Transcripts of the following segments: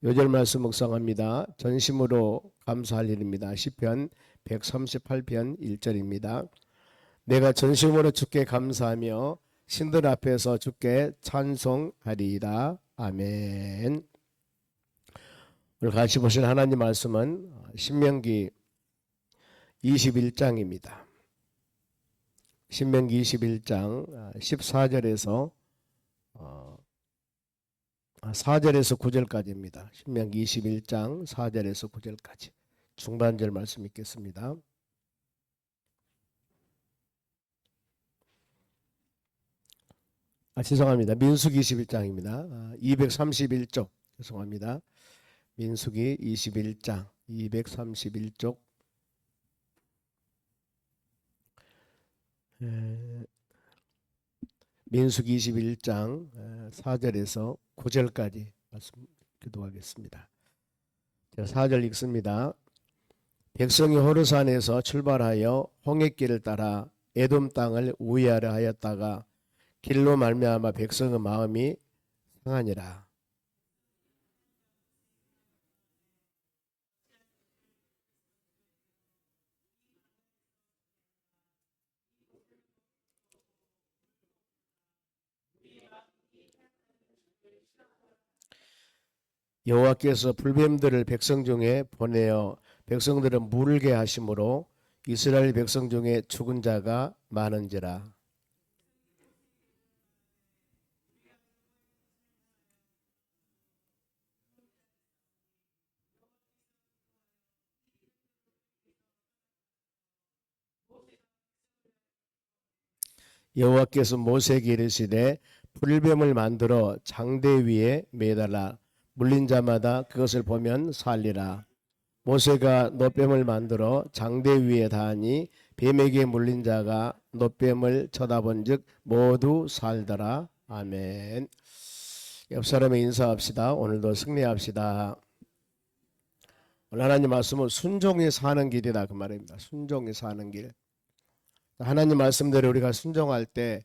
요절 말씀 묵상합니다. 전심으로 감사할 일입니다. 시편 138편 1절입니다. 내가 전심으로 주께 감사하며 신들 앞에서 주께 찬송하리이다. 아멘. 오늘 같이 보실 하나님 말씀은 신명기 21장입니다. 신명기 21장 14절에서 4절에서 9절까지입니다. 신명기 21장 4절에서 9절까지 중반절 말씀 읽겠습니다. 죄송합니다. 민수기 21장입니다. 231쪽 죄송합니다. 민수기 21장 231쪽 민수기 21장 4절에서 9절까지 말씀 기도하겠습니다. 제가 4절 읽습니다. 백성이 호르산에서 출발하여 홍해길을 따라 에돔 땅을 우회하려 하였다가 길로 말미암아 백성의 마음이 상하니라. 여호와께서 불뱀들을 백성 중에 보내어 백성들은 물게 하심으로 이스라엘 백성 중에 죽은 자가 많은지라. 여호와께서 모세에게 이르시되 불뱀을 만들어 장대 위에 매달라 물린 자마다 그것을 보면 살리라. 모세가 놋뱀을 만들어 장대 위에 다하니 뱀에게 물린 자가 놋뱀을 쳐다본즉 모두 살더라. 아멘. 옆 사람에 인사합시다. 오늘도 승리합시다. 오늘 하나님 말씀은 순종이 사는 길이다 그 말입니다. 순종이 사는 길. 하나님 말씀대로 우리가 순종할 때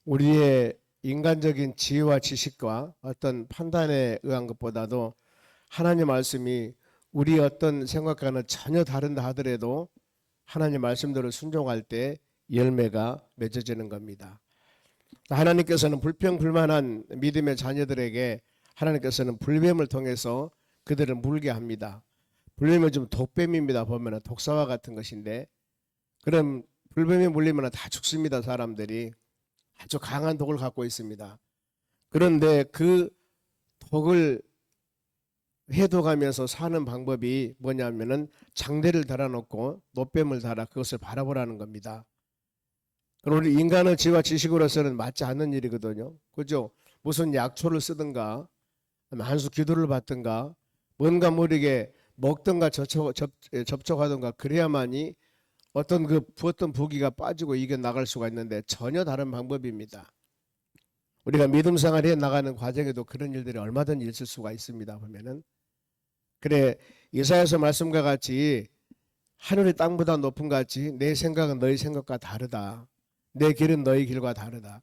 우리의 인간적인 지혜와 지식과 어떤 판단에 의한 것보다도 하나님 말씀이 우리 어떤 생각과는 전혀 다른다 하더라도 하나님 말씀대로 순종할 때 열매가 맺어지는 겁니다. 하나님께서는 불평불만한 믿음의 자녀들에게 하나님께서는 불뱀을 통해서 그들을 물게 합니다. 불뱀은 좀 독뱀입니다. 보면 독사와 같은 것인데 그럼 불뱀에 물리면 다 죽습니다. 사람들이 아주 강한 독을 갖고 있습니다. 그런데 그 독을 해독하면서 사는 방법이 뭐냐면은 장대를 달아놓고 놋뱀을 달아 그것을 바라보라는 겁니다. 그럼 우리 인간의 지와 지식으로서는 맞지 않는 일이거든요. 그죠? 무슨 약초를 쓰든가 한수 기도를 받든가 뭔가 모르게 먹든가 접촉하든가 그래야만이 어떤 그 부었던 부기가 빠지고 이겨 나갈 수가 있는데 전혀 다른 방법입니다. 우리가 믿음 생활해 나가는 과정에도 그런 일들이 얼마든지 있을 수가 있습니다. 보면은 그래 이사야서 말씀과 같이 하늘이 땅보다 높은 같이 내 생각은 너희 생각과 다르다. 내 길은 너희 길과 다르다.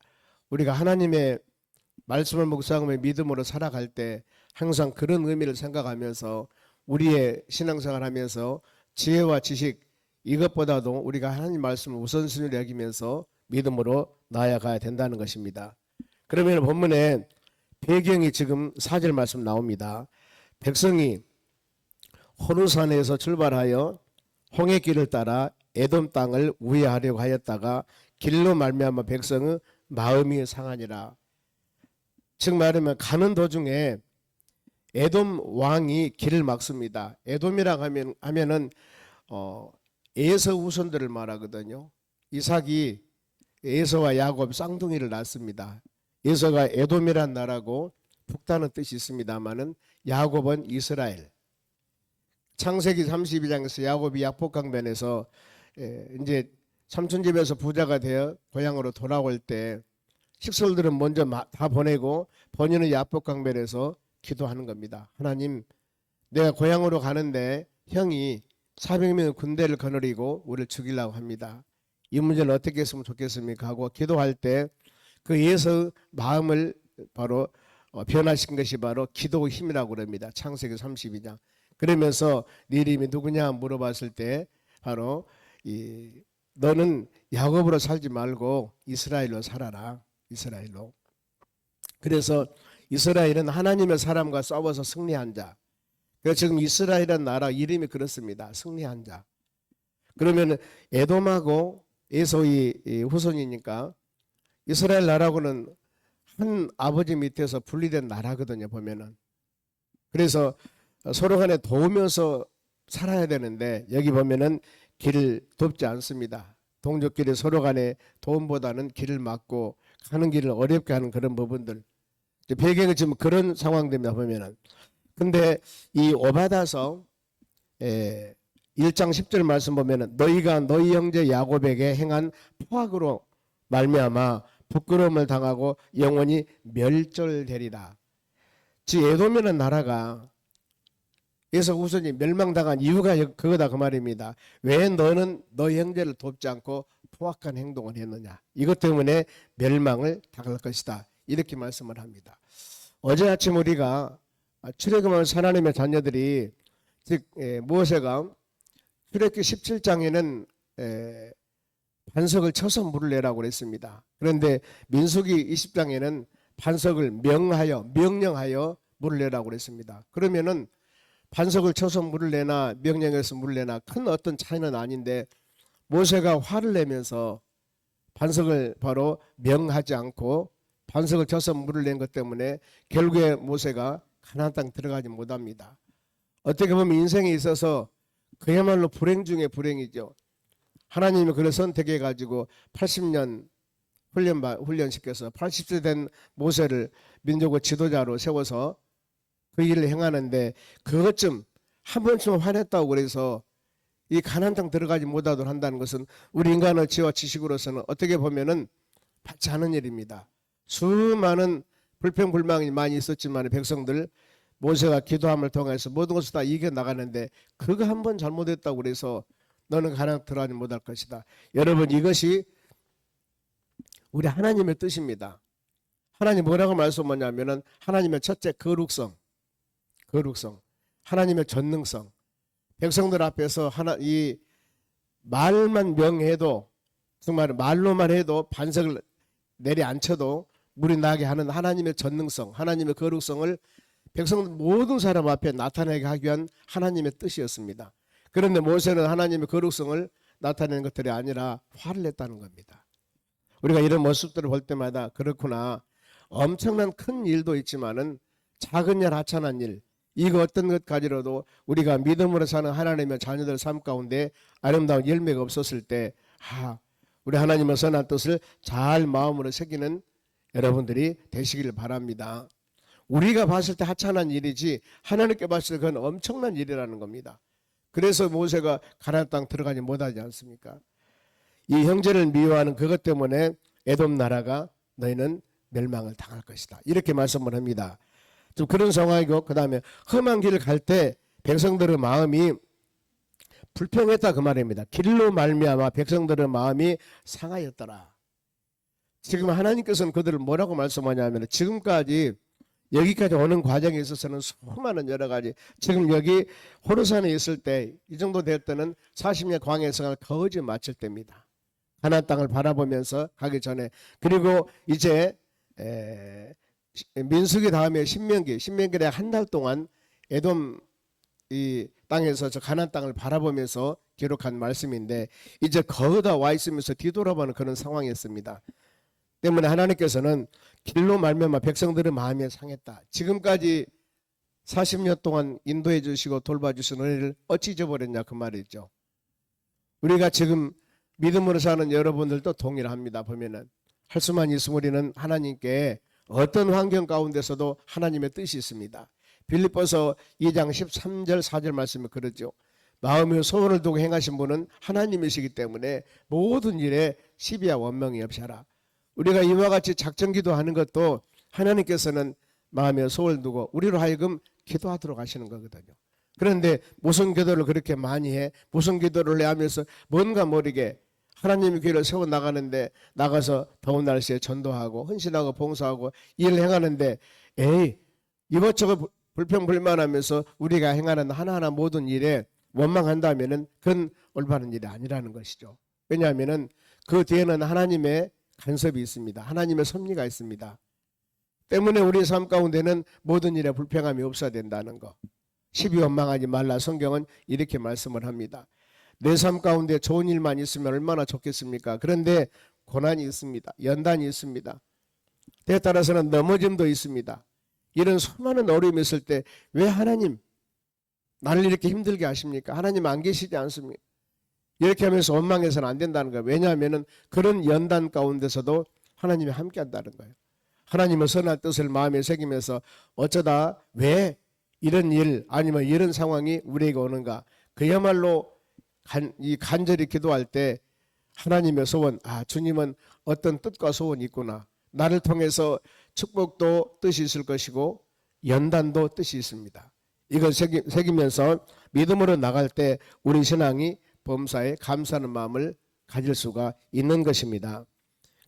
우리가 하나님의 말씀을 묵상하며 믿음으로 살아갈 때 항상 그런 의미를 생각하면서 우리의 신앙생활하면서 지혜와 지식 이것보다도 우리가 하나님 말씀을 우선순위로 여기면서 믿음으로 나아가야 된다는 것입니다. 그러면 본문에 배경이 지금 4절 말씀 나옵니다. 백성이 호르산에서 출발하여 홍해길을 따라 에돔 땅을 우회하려고 하였다가 길로 말미암아 백성의 마음이 상하니라. 즉 말하면 가는 도중에 에돔 왕이 길을 막습니다. 에돔이라고 하면은 에서 후손들을 말하거든요. 이삭이 에서와 야곱 쌍둥이를 낳습니다. 에서가 에돔이란 나라고 북다는 뜻이 있습니다만은 야곱은 이스라엘. 창세기 32장에서 야곱이 약복강변에서 이제 삼촌집에서 부자가 되어 고향으로 돌아올 때 식솔들은 먼저 다 보내고 본인은 약복강변에서 기도하는 겁니다. 하나님, 내가 고향으로 가는데 형이 400명의 군대를 거느리고 우리를 죽이려고 합니다. 이 문제는 어떻게 했으면 좋겠습니까 하고 기도할 때 그 예서의 마음을 바로 변화시킨 것이 바로 기도의 힘이라고 그럽니다. 창세기 32장. 그러면서 네 이름이 누구냐 물어봤을 때 바로 너는 야곱으로 살지 말고 이스라엘로 살아라. 이스라엘로. 그래서 이스라엘은 하나님의 사람과 싸워서 승리한 자. 그래서 지금 이스라엘이라는 나라 이름이 그렇습니다. 승리한 자. 그러면 에돔하고 에서의 후손이니까 이스라엘 나라고는 한 아버지 밑에서 분리된 나라거든요. 보면은. 그래서 서로 간에 도우면서 살아야 되는데 여기 보면은 길을 돕지 않습니다. 동족끼리 서로 간에 도움보다는 길을 막고 가는 길을 어렵게 하는 그런 부분들. 배경은 지금 그런 상황입니다. 보면은. 근데 이 오바다서 1장 10절 말씀 보면은 너희가 너희 형제 야곱에게 행한 포악으로 말미암아 부끄러움을 당하고 영원히 멸절되리라. 즉 에돔이라는 나라가 에서 후손이 멸망당한 이유가 그거다 그 말입니다. 왜 너는 너희 형제를 돕지 않고 포악한 행동을 했느냐. 이것 때문에 멸망을 당할 것이다. 이렇게 말씀을 합니다. 어제 아침 우리가 출애굽하면서 하나님의 자녀들이 즉 모세가 출애굽기 17장에는 반석을 쳐서 물을 내라고 그랬습니다. 그런데 민수기 20장에는 반석을 명령하여 물을 내라고 그랬습니다. 그러면은 반석을 쳐서 물을 내나 명령해서 물을 내나 큰 어떤 차이는 아닌데 모세가 화를 내면서 반석을 바로 명하지 않고 반석을 쳐서 물을 낸 것 때문에 결국에 모세가 가나안 땅 들어가지 못합니다. 어떻게 보면 인생에 있어서 그야말로 불행 중에 불행이죠. 하나님이 그를 선택해 가지고 80년 훈련시켜서 80세 된 모세를 민족의 지도자로 세워서 그 일을 행하는데 그것 좀 한 번쯤 화냈다고 그래서 이 가나안 땅 들어가지 못하도록 한다는 것은 우리 인간의 지혜와 지식으로서는 어떻게 보면은 받지 않은 일입니다. 수많은 불평불만이 많이 있었지만 백성들 모세가 기도함을 통해서 모든 것을 다 이겨나가는데 그거 한 번 잘못했다고 그래서 너는 가나안 들어가지 못할 것이다. 여러분 이것이 우리 하나님의 뜻입니다. 하나님 뭐라고 말씀하냐면은 하나님의 첫째 거룩성, 하나님의 전능성. 백성들 앞에서 이 말만 명해도 정말 말로만 해도 반석을 내려앉혀도 물이 나게 하는 하나님의 전능성, 하나님의 거룩성을 백성들 모든 사람 앞에 나타내게 하기 위한 하나님의 뜻이었습니다. 그런데 모세는 하나님의 거룩성을 나타내는 것들이 아니라 화를 냈다는 겁니다. 우리가 이런 모습들을 볼 때마다 그렇구나. 엄청난 큰 일도 있지만은 작은 일, 하찮은 일, 이거 어떤 것 가지로도 우리가 믿음으로 사는 하나님의 자녀들 삶 가운데 아름다운 열매가 없었을 때 우리 하나님의 선한 뜻을 잘 마음으로 새기는 여러분들이 되시기를 바랍니다. 우리가 봤을 때 하찮은 일이지 하나님께 봤을 때 그건 엄청난 일이라는 겁니다. 그래서 모세가 가나안 땅 들어가지 못하지 않습니까? 이 형제를 미워하는 그것 때문에 에돔 나라가 너희는 멸망을 당할 것이다. 이렇게 말씀을 합니다. 좀 그런 상황이고 그 다음에 험한 길을 갈 때 백성들의 마음이 불평했다 그 말입니다. 길로 말미암아 백성들의 마음이 상하였더라. 지금 하나님께서는 그들을 뭐라고 말씀하냐면 지금까지 여기까지 오는 과정에 있어서는 수많은 여러 가지 지금 여기 호르산에 있을 때 이 정도 될 때는 40년 광야 생활을 거의 마칠 때입니다. 가나안 땅을 바라보면서 가기 전에 그리고 이제 민수기 다음에 신명기에 한 달 동안 에돔 이 땅에서 저 가나안 땅을 바라보면서 기록한 말씀인데 이제 거기다 와 있으면서 뒤돌아보는 그런 상황이었습니다. 때문에 하나님께서는 길로 말미암아 백성들의 마음이 상했다. 지금까지 40년 동안 인도해 주시고 돌봐주신 은혜를 어찌 잊어버렸냐 그 말이죠. 우리가 지금 믿음으로 사는 여러분들도 동일합니다. 보면은 할 수만 있으면 우리는 하나님께 어떤 환경 가운데서도 하나님의 뜻이 있습니다. 빌립보서 2장 13절 4절 말씀이 그러죠. 마음의 소원을 두고 행하신 분은 하나님이시기 때문에 모든 일에 시비와 원망이 없이 하라. 우리가 이와 같이 작정기도 하는 것도 하나님께서는 마음의 소원을 두고 우리로 하여금 기도하도록 하시는 거거든요. 그런데 무슨 기도를 그렇게 많이 해? 무슨 기도를 해 하면서 뭔가 모르게 하나님의 교회를 세워나가는데 나가서 더운 날씨에 전도하고 헌신하고 봉사하고 일을 행하는데 에이, 이것저것 불평불만하면서 우리가 행하는 하나하나 모든 일에 원망한다면은 그건 올바른 일이 아니라는 것이죠. 왜냐하면은 그 뒤에는 하나님의 간섭이 있습니다. 하나님의 섭리가 있습니다. 때문에 우리 삶 가운데는 모든 일에 불평함이 없어야 된다는 거. 시비 원망하지 말라. 성경은 이렇게 말씀을 합니다. 내 삶 가운데 좋은 일만 있으면 얼마나 좋겠습니까? 그런데 고난이 있습니다. 연단이 있습니다. 때에 따라서는 넘어짐도 있습니다. 이런 수많은 어려움이 있을 때 왜 하나님 나를 이렇게 힘들게 하십니까? 하나님 안 계시지 않습니까? 이렇게 하면서 원망해서는 안 된다는 거예요. 왜냐하면 그런 연단 가운데서도 하나님이 함께 한다는 거예요. 하나님의 선한 뜻을 마음에 새기면서 어쩌다 왜 이런 일 아니면 이런 상황이 우리에게 오는가, 그야말로 간절히 기도할 때 하나님의 소원, 주님은 어떤 뜻과 소원이 있구나, 나를 통해서 축복도 뜻이 있을 것이고 연단도 뜻이 있습니다. 이걸 새기면서 믿음으로 나갈 때 우리 신앙이 범사에 감사하는 마음을 가질 수가 있는 것입니다.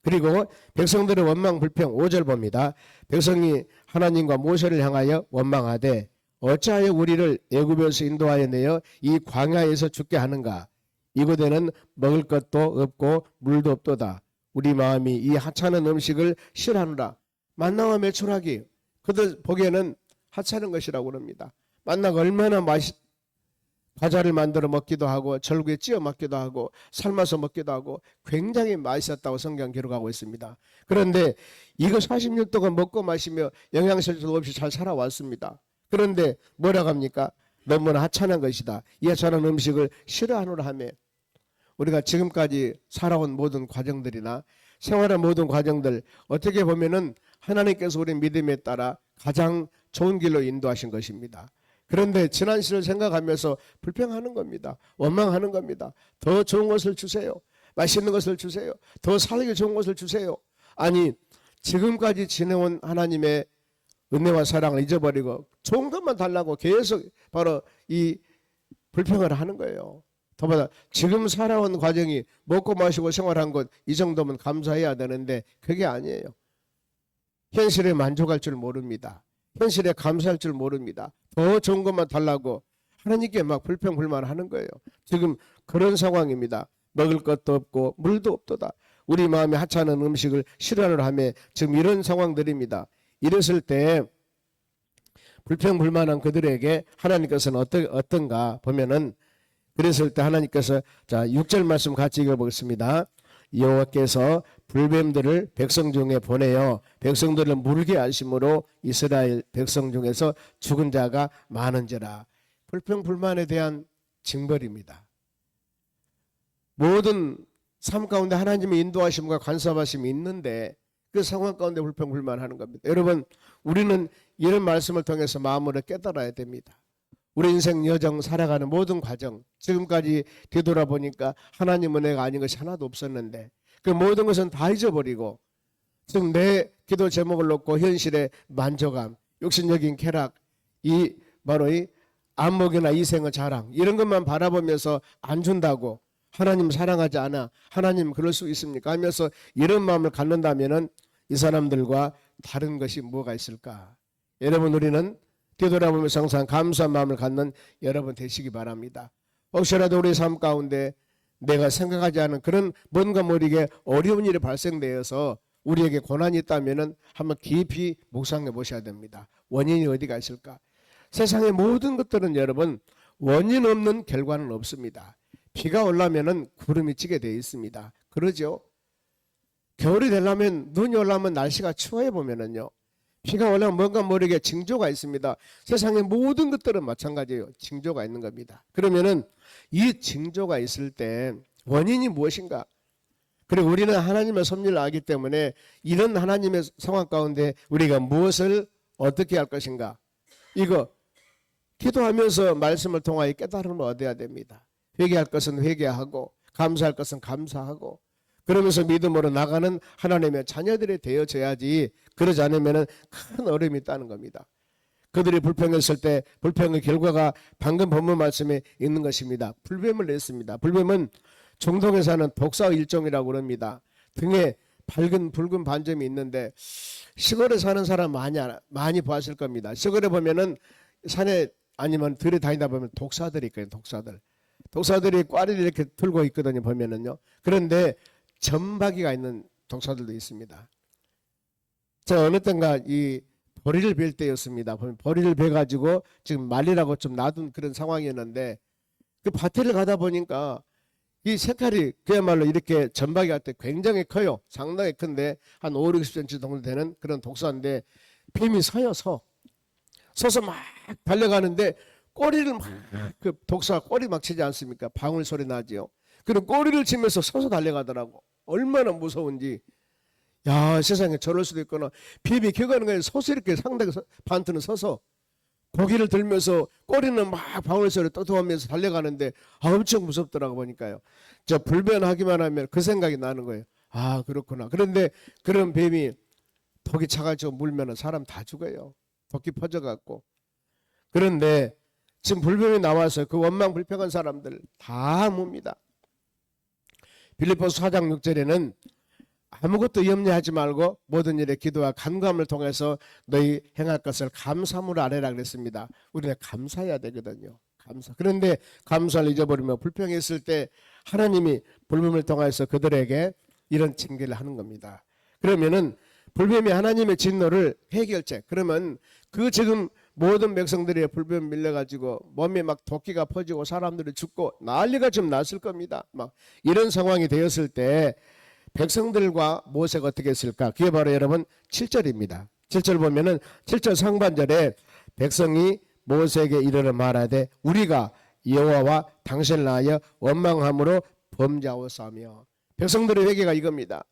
그리고 백성들의 원망 불평 5절 봅니다. 백성이 하나님과 모세를 향하여 원망하되 어찌하여 우리를 애굽에서 인도하여 내어 이 광야에서 죽게 하는가? 이곳에는 먹을 것도 없고 물도 없도다. 우리 마음이 이 하찮은 음식을 싫어하노라. 만나와 메추라기, 그들 보기에는 하찮은 것이라고 합니다. 만나가 얼마나 과자를 만들어 먹기도 하고 절구에 찧어 먹기도 하고 삶아서 먹기도 하고 굉장히 맛있었다고 성경 기록하고 있습니다. 그런데 이거 40년 동안 먹고 마시며 영양실조 없이 잘 살아왔습니다. 그런데 뭐라고 합니까? 너무나 하찮은 것이다. 이 하찮은 음식을 싫어하노라 하며, 우리가 지금까지 살아온 모든 과정들이나 생활의 모든 과정들, 어떻게 보면은 하나님께서 우리 믿음에 따라 가장 좋은 길로 인도하신 것입니다. 그런데 지난 시를 생각하면서 불평하는 겁니다. 원망하는 겁니다. 더 좋은 것을 주세요. 맛있는 것을 주세요. 더 살기 좋은 것을 주세요. 아니, 지금까지 지내온 하나님의 은혜와 사랑을 잊어버리고 좋은 것만 달라고 계속 바로 이 불평을 하는 거예요. 더불어 지금 살아온 과정이 먹고 마시고 생활한 것, 이 정도면 감사해야 되는데 그게 아니에요. 현실에 만족할 줄 모릅니다. 현실에 감사할 줄 모릅니다. 더 좋은 것만 달라고 하나님께 막 불평불만하는 거예요. 지금 그런 상황입니다. 먹을 것도 없고 물도 없도다. 우리 마음에 하찮은 음식을 싫어하노라 하며 지금 이런 상황들입니다. 이랬을 때 불평불만한 그들에게 하나님께서는 어떤가 보면은, 그랬을 때 하나님께서, 자 6절 말씀 같이 읽어보겠습니다. 여호와께서 불뱀들을 백성 중에 보내어 백성들을 물게 하심으로 이스라엘 백성 중에서 죽은 자가 많은지라. 불평불만에 대한 징벌입니다. 모든 삶 가운데 하나님의 인도하심과 간섭하심이 있는데 그 상황 가운데 불평불만하는 겁니다. 여러분, 우리는 이런 말씀을 통해서 마음으로 깨달아야 됩니다. 우리 인생 여정 살아가는 모든 과정, 지금까지 되돌아보니까 하나님 은혜가 아닌 것이 하나도 없었는데 그 모든 것은 다 잊어버리고 지금 내 기도 제목을 놓고 현실의 만족감, 욕심적인 쾌락, 이 바로 이 안목이나 이생의 자랑, 이런 것만 바라보면서 안 준다고 하나님 사랑하지 않아, 하나님 그럴 수 있습니까 하면서 이런 마음을 갖는다면은 이 사람들과 다른 것이 뭐가 있을까? 여러분, 우리는 뒤돌아보면서 항상 감사한 마음을 갖는 여러분 되시기 바랍니다. 혹시라도 우리 삶 가운데 내가 생각하지 않은 그런 뭔가 모르게 어려운 일이 발생되어서 우리에게 고난이 있다면 한번 깊이 묵상해 보셔야 됩니다. 원인이 어디가 있을까? 세상의 모든 것들은 여러분 원인 없는 결과는 없습니다. 비가 오려면 구름이 찌게 되어 있습니다. 그러죠? 겨울이 되려면, 눈이 오려면 날씨가 추워해 보면은요, 비가 오려면 뭔가 모르게 징조가 있습니다. 세상의 모든 것들은 마찬가지예요. 징조가 있는 겁니다. 그러면은 이 징조가 있을 때 원인이 무엇인가? 그리고 우리는 하나님의 섭리를 알기 때문에 이런 하나님의 상황 가운데 우리가 무엇을 어떻게 할 것인가? 이거 기도하면서 말씀을 통하여 깨달음을 얻어야 됩니다. 회개할 것은 회개하고 감사할 것은 감사하고, 그러면서 믿음으로 나가는 하나님의 자녀들이 되어져야지. 그러지 않으면 큰 어려움이 있다는 겁니다. 그들이 불평했을 때 불평의 결과가 방금 본문 말씀에 있는 것입니다. 불뱀을 냈습니다. 불뱀은 중동에 사는 독사 일종이라고 합니다. 등에 밝은 붉은 반점이 있는데 시골에 사는 사람 많이 보았을 겁니다. 시골에 보면은 산에 아니면 들에 다니다 보면 독사들이 있거든요. 독사들이 꽈리를 이렇게 들고 있거든요. 보면은요. 그런데 점박이가 있는 독사들도 있습니다. 제가 어느 땐가 이 보리를 벨 때였습니다. 보면 보리를 베 가지고 지금 말리라고 좀 놔둔 그런 상황이었는데 그 밭을 가다 보니까 이 색깔이 그야말로 이렇게 점박이 같아 굉장히 커요. 상당히 큰데 한 5, 60cm 정도 되는 그런 독사인데 뱀이 서서 막 달려가는데 꼬리를 막 그 독사가 꼬리 막 치지 않습니까? 방울 소리 나지요. 그리고 꼬리를 치면서 서서 달려가더라고. 얼마나 무서운지. 야, 세상에 저럴 수도 있구나. 뱀이 기어가는 거에 서서 이렇게 상당히 반트는 서서 고기를 들면서 꼬리는 막 방울 소리 떠도하면서 달려가는데 엄청 무섭더라고 보니까요. 저 불변하기만 하면 그 생각이 나는 거예요. 아, 그렇구나. 그런데 그런 뱀이 독이 차가지고 물면 사람 다 죽어요. 독이 퍼져갖고. 그런데 지금 불뱀이 나와서 그 원망 불평한 사람들 다 뭡니다. 빌립보서 4장 6절에는 아무것도 염려하지 말고 모든 일에 기도와 간구함을 통해서 너희 행할 것을 감사함으로 아뢰라 그랬습니다. 우리는 감사해야 되거든요. 감사. 그런데 감사를 잊어버리며 불평했을 때 하나님이 불뱀을 통해서 그들에게 이런 징계를 하는 겁니다. 그러면은 불뱀이 하나님의 진노를 해결책. 그러면 그 지금 모든 백성들이 불뱀 밀려가지고 몸에 막 도끼가 퍼지고 사람들이 죽고 난리가 좀 났을 겁니다. 막 이런 상황이 되었을 때 백성들과 모세가 어떻게 했을까? 그게 바로 여러분 7절입니다. 7절 보면은 7절 상반절에 백성이 모세에게 이르러 말하되 우리가 여호와와 당신을 하여 원망함으로 범죄하였사며. 백성들의 회개가 이겁니다.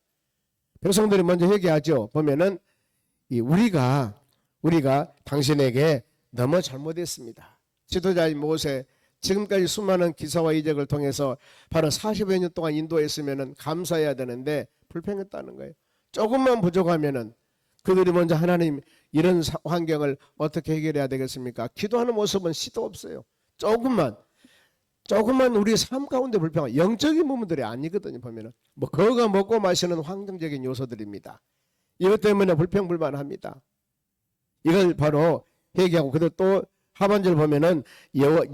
백성들이 먼저 회개하죠. 보면은 우리가 당신에게 너무 잘못했습니다. 지도자인 모세 지금까지 수많은 기사와 이적을 통해서 바로 40여 년 동안 인도했으면 감사해야 되는데 불평했다는 거예요. 조금만 부족하면은 그들이 먼저 하나님 이런 환경을 어떻게 해결해야 되겠습니까? 기도하는 모습은 시도 없어요. 조금만 우리 삶 가운데 불평, 영적인 부분들이 아니거든요. 보면은 뭐 거가 먹고 마시는 환경적인 요소들입니다. 이것 때문에 불평불만합니다. 이걸 바로 회개하고 그리고 또 하반절 보면은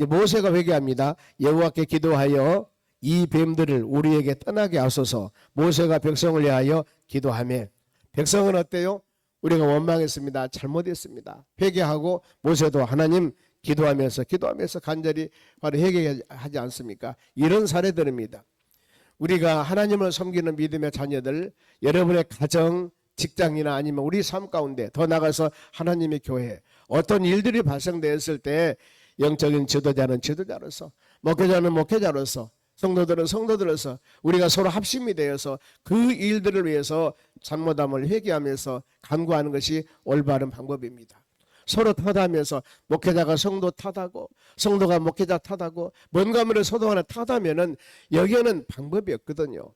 모세가 회개합니다. 여호와께 기도하여 이 뱀들을 우리에게 떠나게 하소서. 모세가 백성을 위하여 기도하며 백성은 어때요? 우리가 원망했습니다. 잘못했습니다. 회개하고 모세도 하나님 기도하면서 간절히 바로 회개하지 않습니까? 이런 사례들입니다. 우리가 하나님을 섬기는 믿음의 자녀들, 여러분의 가정, 직장이나 아니면 우리 삶 가운데 더 나가서 하나님의 교회 어떤 일들이 발생되었을 때 영적인 지도자는 지도자로서 목회자는 목회자로서 성도들은 성도들로서 우리가 서로 합심이 되어서 그 일들을 위해서 잘못함을 회개하면서 간구하는 것이 올바른 방법입니다. 서로 탓하면서 목회자가 성도 탓하고 성도가 목회자 탓하고 뭔가를 서로 하나 탓하면은 여기에는 방법이 없거든요.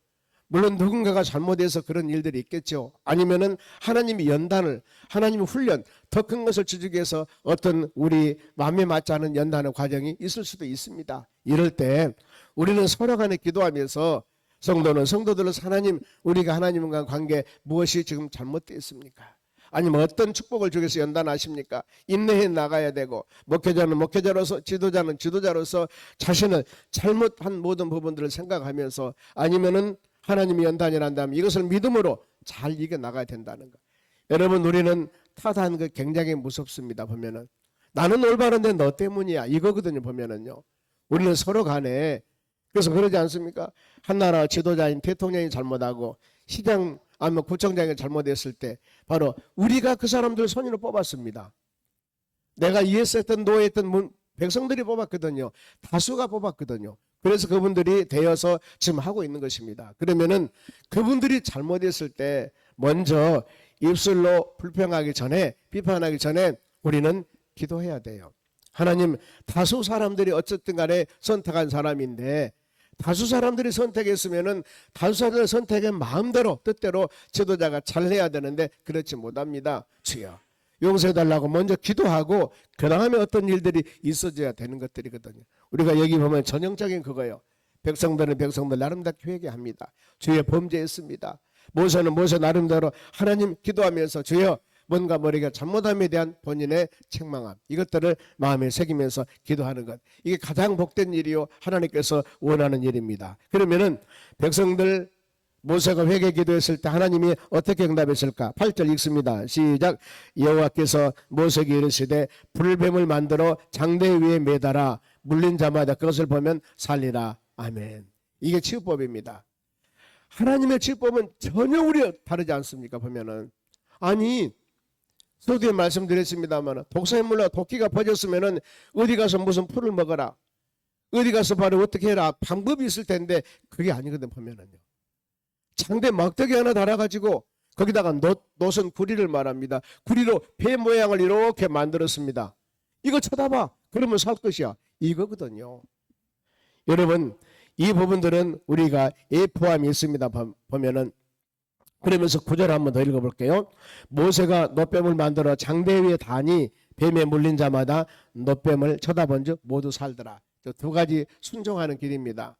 물론 누군가가 잘못해서 그런 일들이 있겠죠. 아니면은 하나님이 연단을, 하나님의 훈련, 더 큰 것을 주기 위해서 어떤 우리 마음에 맞지 않은 연단의 과정이 있을 수도 있습니다. 이럴 때 우리는 서로 간에 기도하면서 성도는 성도들로서 하나님, 우리가 하나님과 관계 무엇이 지금 잘못되어 있습니까? 아니면 어떤 축복을 주기 위해서 연단하십니까? 인내해 나가야 되고 목회자는 목회자로서 지도자는 지도자로서 자신을 잘못한 모든 부분들을 생각하면서 아니면은 하나님이 연단이란다면 이것을 믿음으로 잘 이겨나가야 된다는 거. 여러분 우리는 탓하는 거 굉장히 무섭습니다. 보면은 나는 올바른데 너 때문이야 이거거든요. 보면은요 우리는 서로 간에 그래서 그러지 않습니까? 한 나라 지도자인 대통령이 잘못하고 시장 아니면 구청장이 잘못했을 때 바로 우리가 그 사람들 손으로 뽑았습니다. 내가 이해했던 노했던 백성들이 뽑았거든요. 다수가 뽑았거든요. 그래서 그분들이 되어서 지금 하고 있는 것입니다. 그러면은 그분들이 잘못했을 때 먼저 입술로 불평하기 전에 비판하기 전에 우리는 기도해야 돼요. 하나님 다수 사람들이 어쨌든 간에 선택한 사람인데 다수 사람들이 선택했으면은 다수 사람들의 선택의 마음대로 뜻대로 지도자가 잘해야 되는데 그렇지 못합니다. 주여 용서해달라고 먼저 기도하고 그 다음에 어떤 일들이 있어져야 되는 것들이거든요. 우리가 여기 보면 전형적인 그거예요. 백성들은 백성들 나름답게 회개합니다. 주의 범죄했습니다. 모세는 모세 나름대로 하나님 기도하면서 주여 뭔가 머리가 잘못함에 대한 본인의 책망함 이것들을 마음에 새기면서 기도하는 것 이게 가장 복된 일이요 하나님께서 원하는 일입니다. 그러면은 백성들 모세가 회개 기도했을 때 하나님이 어떻게 응답했을까? 8절 읽습니다. 시작. 여호와께서 모세에게 이르시되 불뱀을 만들어 장대 위에 매달아 물린 자마다 그것을 보면 살리라. 아멘. 이게 치유법입니다. 하나님의 치유법은 전혀 우리와 다르지 않습니까? 보면은 아니 서두에 말씀드렸습니다만 독사에 물려 도끼가 퍼졌으면은 어디 가서 무슨 풀을 먹어라 어디 가서 바로 어떻게 해라 방법이 있을 텐데 그게 아니거든. 보면은요 장대 막대기 하나 달아가지고 거기다가 노선 구리를 말합니다. 구리로 배 모양을 이렇게 만들었습니다. 이거 쳐다봐 그러면 살 것이야 이거거든요. 여러분 이 부분들은 우리가 포함이 있습니다. 보면은 그러면서 9절 한번 더 읽어볼게요. 모세가 놋뱀을 만들어 장대 위에 다니 뱀에 물린 자마다 놋뱀을 쳐다본 즉 모두 살더라. 두 가지 순종하는 길입니다.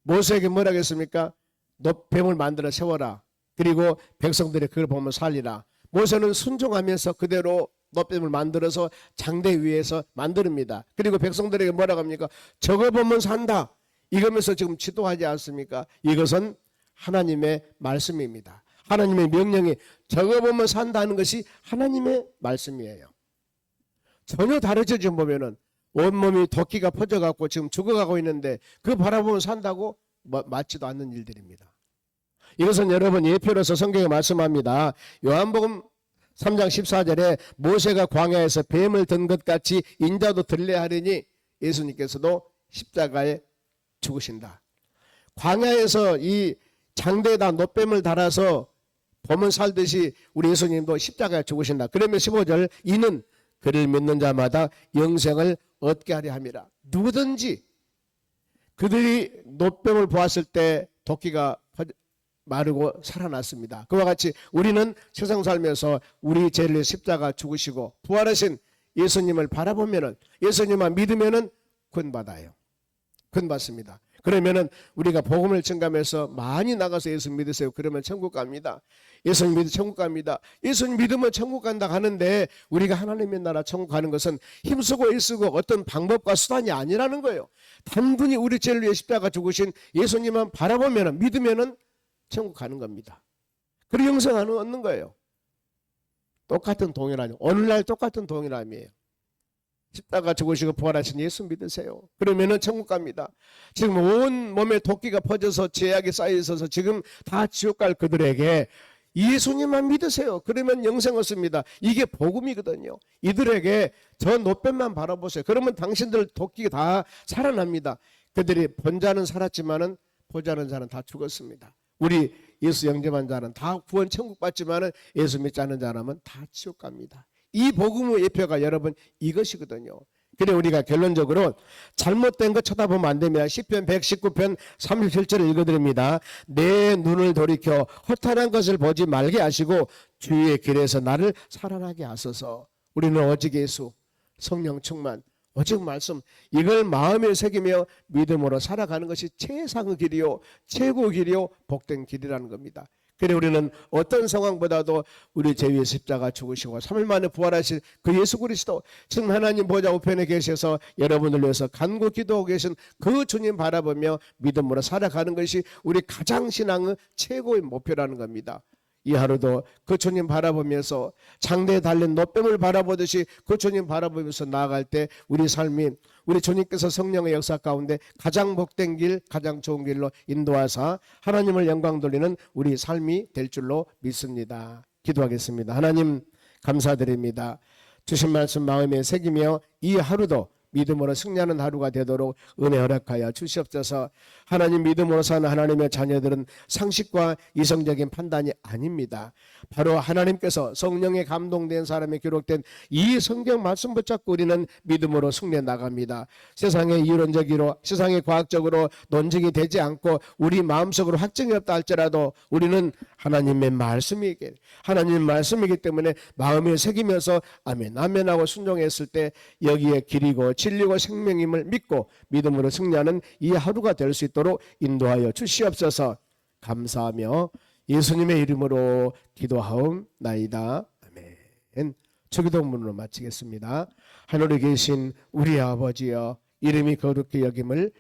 모세에게 뭐라 했습니까? 놋뱀을 만들어 세워라. 그리고 백성들이 그걸 보면 살리라. 모세는 순종하면서 그대로 놋뱀을 만들어서 장대 위에서 만듭니다. 그리고 백성들에게 뭐라고 합니까? 저거 보면 산다. 이거면서 지금 지도하지 않습니까? 이것은 하나님의 말씀입니다. 하나님의 명령이 저거 보면 산다는 것이 하나님의 말씀이에요. 전혀 다르죠. 지금 보면은 온몸이 도끼가 퍼져갖고 지금 죽어가고 있는데 그거 바라보면 산다고 맞지도 않는 일들입니다. 이것은 여러분 예표로서 성경에 말씀합니다. 요한복음 3장 14절에 모세가 광야에서 뱀을 든 것 같이 인자도 들레하리니 예수님께서도 십자가에 죽으신다. 광야에서 이 장대에다 놋뱀을 달아서 보면 살듯이 우리 예수님도 십자가에 죽으신다. 그러면 15절 이는 그를 믿는 자마다 영생을 얻게 하려 함이라. 누구든지 그들이 놋뱀을 보았을 때 도끼가 마르고 살아났습니다. 그와 같이 우리는 세상 살면서 우리 죄를 십자가 죽으시고 부활하신 예수님을 바라보면은 예수님만 믿으면은 구원받아요. 구원받습니다. 그러면은 우리가 복음을 증가하면서 많이 나가서 예수 믿으세요. 그러면 천국 갑니다. 예수님 믿으면 천국 갑니다. 예수님 믿으면 천국 간다 하는데 우리가 하나님의 나라 천국 가는 것은 힘쓰고 애쓰고 어떤 방법과 수단이 아니라는 거예요. 단분히 우리 죄를 위해 십자가 죽으신 예수님만 바라보면은 믿으면은 천국 가는 겁니다. 그리고 영생을 얻는 거예요. 똑같은 동일함이에요. 오늘날 똑같은 동일함이에요. 십자가 죽으시고 부활하신 예수 믿으세요. 그러면은 천국 갑니다. 지금 온 몸에 도끼가 퍼져서 죄악이 쌓여 있어서 지금 다 지옥 갈 그들에게 예수님만 믿으세요. 그러면 영생 얻습니다. 이게 복음이거든요. 이들에게 저 놋뱀만 바라보세요. 그러면 당신들 도끼가 다 살아납니다. 그들이 본 자는 살았지만은 보지 않은 자는 다 죽었습니다. 우리 예수 영접한 자는 다 구원 천국 받지만은 예수 믿지 않는 자라면 다 지옥 갑니다. 이 복음의 예표가 여러분 이것이거든요. 그래 우리가 결론적으로 잘못된 거 쳐다보면 안 됩니다. 시편 119편 37절을 읽어드립니다. 내 눈을 돌이켜 허탄한 것을 보지 말게 하시고 주의 길에서 나를 살아나게 하소서. 우리는 오직 예수 성령 충만 오직 말씀 이걸 마음에 새기며 믿음으로 살아가는 것이 최상의 길이요 최고의 길이요 복된 길이라는 겁니다. 그래 우리는 어떤 상황보다도 우리 죄 위에 십자가 죽으시고 3일 만에 부활하신 그 예수 그리스도 지금 하나님 보좌 우편에 계셔서 여러분을 위해서 간구 기도하고 계신 그 주님 바라보며 믿음으로 살아가는 것이 우리 가장 신앙의 최고의 목표라는 겁니다. 이 하루도 그 주님 바라보면서 장대에 달린 놋뱀을 바라보듯이 그 주님 바라보면서 나아갈 때 우리 삶이 우리 주님께서 성령의 역사 가운데 가장 복된 길 가장 좋은 길로 인도하사 하나님을 영광 돌리는 우리 삶이 될 줄로 믿습니다. 기도하겠습니다. 하나님 감사드립니다. 주신 말씀 마음에 새기며 이 하루도 믿음으로 승리하는 하루가 되도록 은혜 허락하여 주시옵소서. 하나님 믿음으로 사는 하나님의 자녀들은 상식과 이성적인 판단이 아닙니다. 바로 하나님께서 성령에 감동된 사람에 기록된 이 성경 말씀 붙잡고 우리는 믿음으로 승리해 나갑니다. 세상의 이론적으로 세상의 과학적으로 논증이 되지 않고 우리 마음속으로 확증이 없다 할지라도 우리는 하나님의 말씀이기 때문에 마음에 새기면서 아멘 아멘 하고 순종했을 때 여기에 길이고 진리고 생명임을 믿고 믿음으로 승리하는 이 하루가 될 수 있도록 인도하여 주시옵소서. 감사하며 예수님의 이름으로 기도하옵나이다. 아멘. 초기도문으로 마치겠습니다. 하늘에 계신 우리 아버지여, 이름이 거룩히 여김을